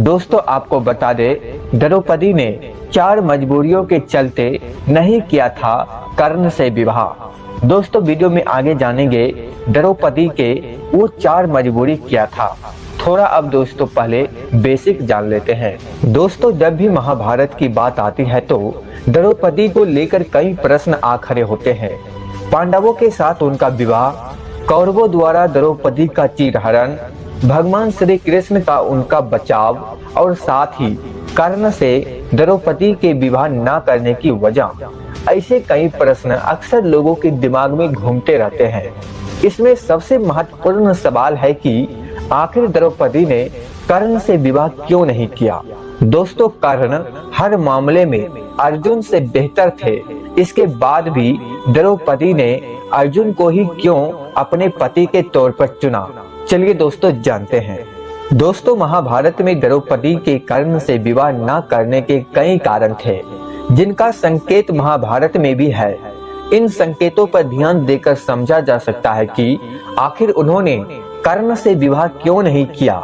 दोस्तों आपको बता दे, द्रौपदी ने 4 मजबूरियों के चलते नहीं किया था कर्ण से विवाह। दोस्तों वीडियो में आगे जानेंगे द्रौपदी के वो 4 मजबूरी क्या था। थोड़ा अब दोस्तों पहले बेसिक जान लेते हैं। दोस्तों जब भी महाभारत की बात आती है तो द्रौपदी को लेकर कई प्रश्न आ खड़े होते हैं। पांडवों के साथ उनका विवाह, कौरवों द्वारा द्रौपदी का चीरहरण, भगवान श्री कृष्ण का उनका बचाव और साथ ही कर्ण से द्रौपदी के विवाह न करने की वजह। ऐसे कई प्रश्न अक्सर लोगों के दिमाग में घूमते रहते हैं। इसमें सबसे महत्वपूर्ण सवाल है कि आखिर द्रौपदी ने कर्ण से विवाह क्यों नहीं किया। दोस्तों कर्ण हर मामले में अर्जुन से बेहतर थे, इसके बाद भी द्रौपदी ने अर्जुन को ही क्यों अपने पति के तौर पर चुना। चलिए दोस्तों जानते हैं। दोस्तों महाभारत में द्रौपदी के कर्ण से विवाह न करने के कई कारण थे, जिनका संकेत महाभारत में भी है। इन संकेतों पर ध्यान देकर समझा जा सकता है कि आखिर उन्होंने कर्ण से विवाह क्यों नहीं किया।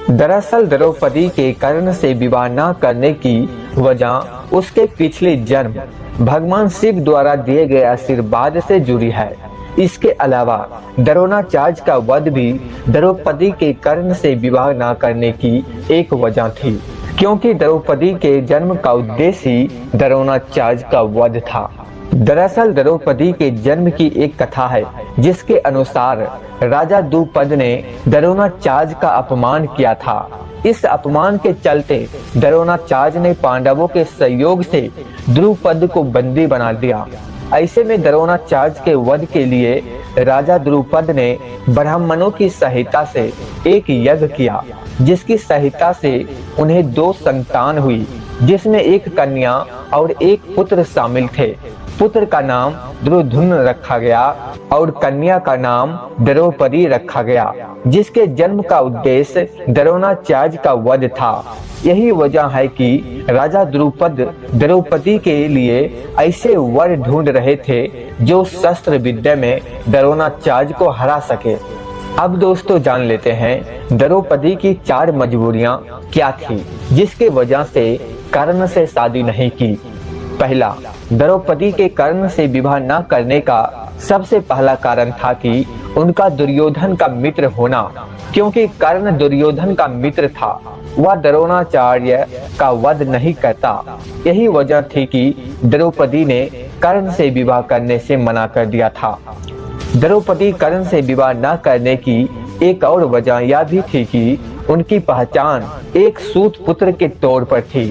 दरअसल द्रौपदी के कर्ण से विवाह न करने की वजह उसके पिछले जन्म भगवान शिव द्वारा दिए गए आशीर्वाद से जुड़ी है। इसके अलावा द्रोणाचार्य का वध भी द्रौपदी के कर्ण से विवाह न करने की एक वजह थी, क्योंकि द्रौपदी के जन्म का उद्देश्य ही द्रोणाचार्य का वध था। दरअसल द्रौपदी के जन्म की एक कथा है, जिसके अनुसार राजा द्रुपद ने द्रोणाचार्य का अपमान किया था। इस अपमान के चलते द्रोणाचार्य ने पांडवों के सहयोग से द्रुपद को बंदी बना दिया। ऐसे में द्रोणाचार्य के वध के लिए राजा द्रुपद ने ब्राह्मणों की सहायता से एक यज्ञ किया, जिसकी सहायता से उन्हें 2 संतान हुई, जिसमें एक कन्या और एक पुत्र शामिल थे। पुत्र का नाम दुर्योधन रखा गया और कन्या का नाम द्रौपदी रखा गया, जिसके जन्म का उद्देश्य द्रोणाचार्य का वध था। यही वजह है कि राजा द्रुपद द्रौपदी के लिए ऐसे वर ढूंढ रहे थे जो शस्त्र विद्या में द्रोणाचार्य को हरा सके। अब दोस्तों जान लेते हैं द्रौपदी की 4 मजबूरियां क्या थी, जिसके वजह से कर्ण से शादी नहीं की। पहला, द्रौपदी के कर्ण से विवाह न करने का सबसे पहला कारण था कि उनका दुर्योधन का मित्र होना। क्योंकि कर्ण दुर्योधन का मित्र था, वह द्रोणाचार्य का वध नहीं करता। यही वजह थी कि द्रौपदी ने कर्ण से विवाह करने से मना कर दिया था। द्रौपदी कर्ण से विवाह न करने की एक और वजह यह भी थी कि उनकी पहचान एक सूत पुत्र के तौर पर थी।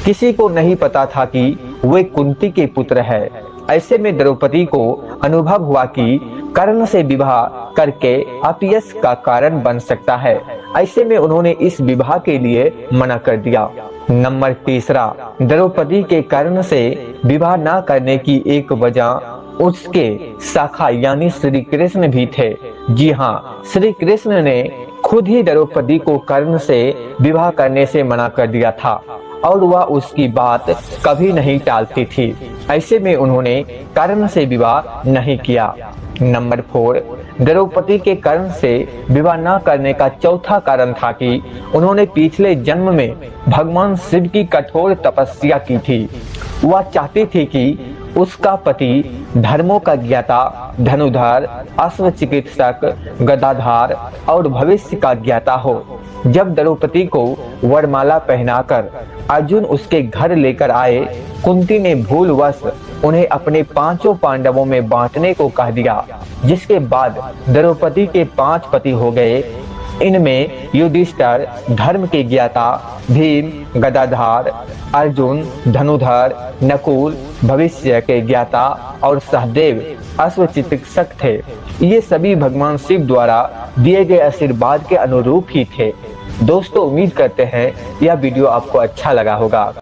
किसी को नहीं पता था कि वे कुंती के पुत्र है। ऐसे में द्रौपदी को अनुभव हुआ कि कर्ण से विवाह करके अपयश का कारण बन सकता है। ऐसे में उन्होंने इस विवाह के लिए मना कर दिया। नंबर 3, द्रौपदी के कर्ण से विवाह न करने की एक वजह उसके शाखा यानी श्री कृष्ण भी थे। जी हाँ, श्री कृष्ण ने खुद ही द्रौपदी को कर्ण से विवाह करने से मना कर दिया था और वह उसकी बात कभी नहीं टालती थी। ऐसे में उन्होंने कर्ण से विवाह नहीं किया। नंबर 4, द्रौपदी के कर्ण से विवाह न करने का चौथा कारण था कि उन्होंने पिछले जन्म में भगवान शिव की कठोर तपस्या की थी। वह चाहती थी कि उसका पति धर्मों का ज्ञाता, धनुधर, अश्व चिकित्सक, गदाधार और भविष्य का ज्ञाता हो। जब द्रौपदी को वरमाला पहनाकर अर्जुन उसके घर लेकर आए, कुंती ने भूलवश उन्हें अपने 5 पांडवों में बांटने को कह दिया, जिसके बाद द्रौपदी के 5 पति हो गए। इनमें युधिष्ठिर धर्म के ज्ञाता, भीम गदाधार, अर्जुन धनुधर, नकुल भविष्य के ज्ञाता और सहदेव अश्व चिकित्सक थे। ये सभी भगवान शिव द्वारा दिए गए आशीर्वाद के अनुरूप ही थे। दोस्तों उम्मीद करते हैं यह वीडियो आपको अच्छा लगा होगा।